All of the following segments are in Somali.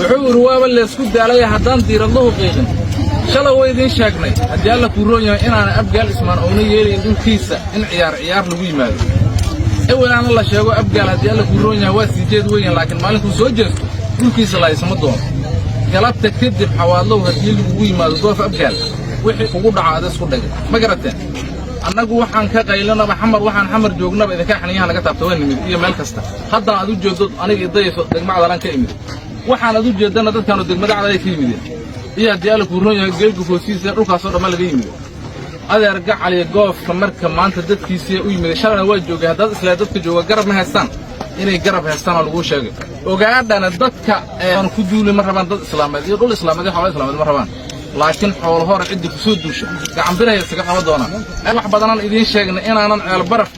وحور ولا اسكت علي حدان دير الله قيقن شلا ويدين شاقني هدي الله كورونيا إن أنا أبقى اسمان أوني يلي إن كيسة إن عيار لوي مال أول أنا الله شاقو أبقى هدي الله كورونيا واسي جد وين لكن مالكم سوجست كل كيسة لا يسمدون قلبت تكذب حوالله هدي لوي مال ضوف أبقى وحي فقود عادة سكت ما قرأتين annagu waxaan ka qaylana maxamar waxaan xamar joognaba idinka xaniyaha laga taabto waan nimid iyo meel kasta hadda aad u jeedo aniga idayso degmada lan ka imid waxaan aad u jeedana dadkan degmada cad ay ka yimid iyo diyaal ku roon yahay geelku foosiisa dhulkaas oo dhamma laga yimid adeer gacal iyo goofka marka maanta dadkiisa u yimid shalana waa joogay hadda isla dadka jooga garab ma haystaan inay garab haystaan oo lagu sheegay ogaadana dadka aan ku duulay ma rabaan dad islaameed iyo dhul islaameed iyo xoolo islaameed ma rabaan laakiin xoolo hore cid ku soo duusha gacan biray isaga qaba doona wax badan idin sheegnay inaanan ceel baraf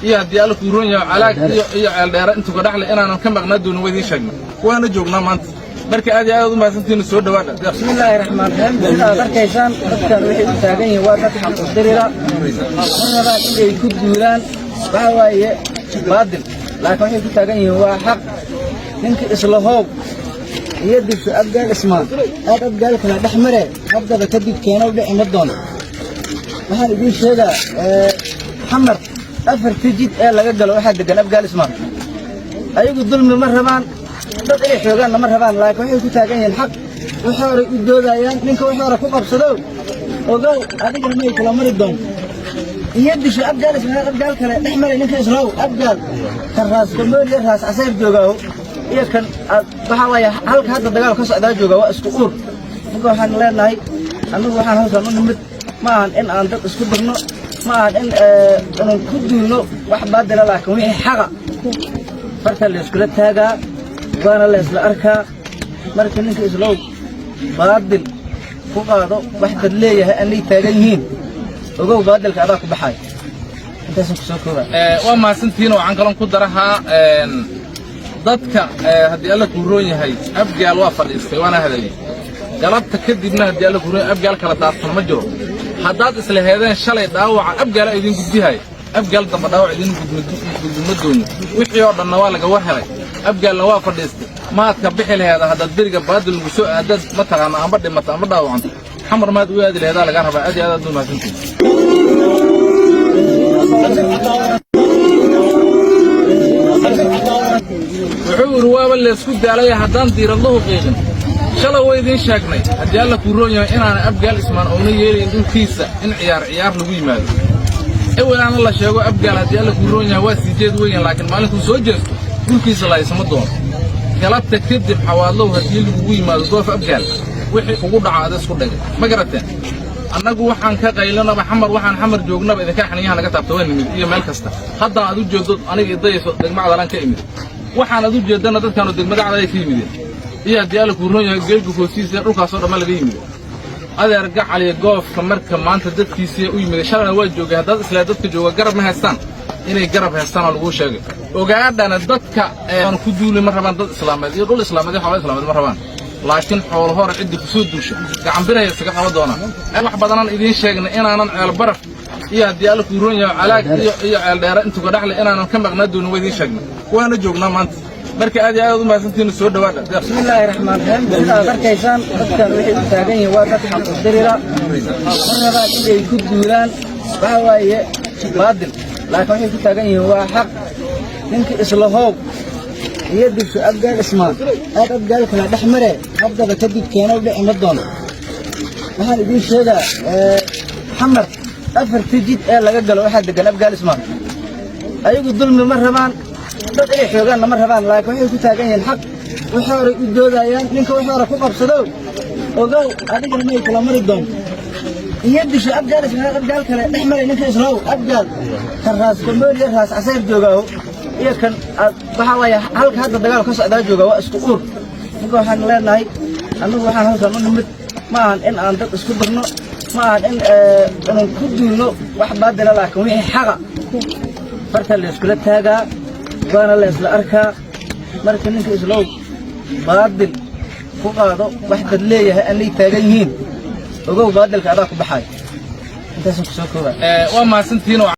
iyo diyaal ku roon yahay calaag iyo ceel dheer intu ka dhaxlay inaanan ka maqnaa doon weydii sheegnay waana joognaa maanta marka aad iyo aad u mahadsantiin soo dhawaada bismillaahir rahmaanir rahiim darkaysan dadkan wixii u taagan yihiin waa dad xaq u dirira marnaba inay ku duulaan waxa waaye baadil laakiin wixii ku taagan yihiin waa xaq ninka islahoob يدك أبقى الإسمان هذا أبقى لك الأحمر أبقى بكذب كينا وبيع مدون وهذا يقول هذا محمد أفر تجد لا قد له واحد قال أبقى الإسمان أيقول الظلم مرهبان تطيح حيوان مرهبان لا يكون يكون تاجين الحق وحار يدور أيام منك وحار كوكب صدو وقال هذا ما يكون أمر الدون يدك أبقى الإسمان أبقى لك الأحمر إنك إسلو أبقى كراس كمل يراس عسير جوجاو يمكن بحاول هل هذا الدجال كسر ده جوجا واسكور نقول حن لنا هاي أنا وحن هذا نمت ما إن أنت اسكبرنا ما إن أنا كدينه واحد بعد لا لكن هي حاجة فرت اللي اسكلت هذا وانا اللي اسلا أركا مركن إنك إسلام بعدل فوق هذا واحد اللي أني تاجين وجو بعدل كذا كبحاي أنت سكسوكوا وما سنتين وعن كلام قدرها dadka hadii alla ku roon yahay abgaal waa fadhiistay waana hadalay galabta kadibna hadii alla ku roon abgaal kala taastan ma jiro hadaad isla heedeen shalay dhaawaca abgaal idin gudbihay abgaal damba dhaawac idin gudmadoono wixii oo dhanna waa laga warhelay abgaalna waa fadhiistay maad ka bixi lahayd hadaad biriga baadil ugu soo aadad ma taqaan amba dhimata amba dhaawacan xamar maad u aadi lahayd laga rabaa aad iyo aad u mahadsantiin وحور ولا اسكت علي حدان دير الله قيقن شلا ويدين شاقني هدي الله كورون yahay in aan abgaal ismaan oonay yeelin in kiisa in ciyaar lagu yimaado أول أنا الله شاقو أبقى هدي الله كورون yahay waa si jeed weyn laakiin maalinku soo jeesto kulkiisa la isma doon galabta tagtid xawaallo hadii lagu yimaado doof abgaal wixii ugu dhacaada isku dhagay ma garateen annagu waxaan ka qaylana maxamar waxaan xamar joognaba idinka xaniyaha laga taabto waan nimid iyo meel kasta hadda aad u jeedo aniga idayso degmada lan ka imid waxaan aad u jeedana dadkan degmada cad ay ka yimid iyo diyaal ku roon yahay geelku foosiisa dhulkaas oo dhamma laga yimid adeer gacal iyo goofka marka maanta dadkiisa u yimid shalana waa joogay hadda isla dadka jooga garab ma haystaan inay garab haystaan oo lagu sheegay ogaadana dadka aan ku duulay ma rabaan dad islaameed iyo dhul islaameed iyo xoolo islaameed ma rabaan laakiin xoolo hore cid ku soo duusha gacan biray isaga qaba doona wax badan idin sheegnay inaanan ceel baraf iyo diyaal ku roon yahay calaag iyo ceel dheer intu ka dhaxlay inaanan ka maqnaa doon weydii sheegnay waana joognaa maanta marka aad iyo aad u mahadsantiin soo dhawaada bismillaahir rahmaanir rahiim darkaysan dadkan wixii u taagan yihiin waa dad xaq u dirira marnaba inay ku duulaan waxa waaye baadil laakiin wixii ku taagan yihiin waa xaq ninka islahoob يدك أبقى الإسمان هذا أبقى لك الأحمر أبقى بكذب كينا وبيع مدون وهذا يقول هذا محمد أفر تجد لا قد له واحد قال أبقى الإسمان أيقول الظلم مرهبان تطيح حيوان مرهبان لا يكون يكون تاجين الحق وحار يدور أيام منك وحار كوكب صدو وقال هذا ما يكون أمر الدون يدك أبقى الإسمان أبقى لك الأحمر إنك إسلو أبقى كراس كمل يراس عسير جوجاو يمكن بحاول هل هذا الدجال كسر ده جوجا واسكور نقول حن لنا هاي أنا وحن هذا نمت ما إن أنت اسكبرنا ما إن أنا كدينه واحد بعد لا لكن هي حاجة فرت اللي اسكلت هذا وانا اللي اسلا أركا مركن إنك إسلام بعدل فوق هذا واحد اللي أني تاجين وجو بعدل كذا كبحاي أنت سكسوكوا وما سنتين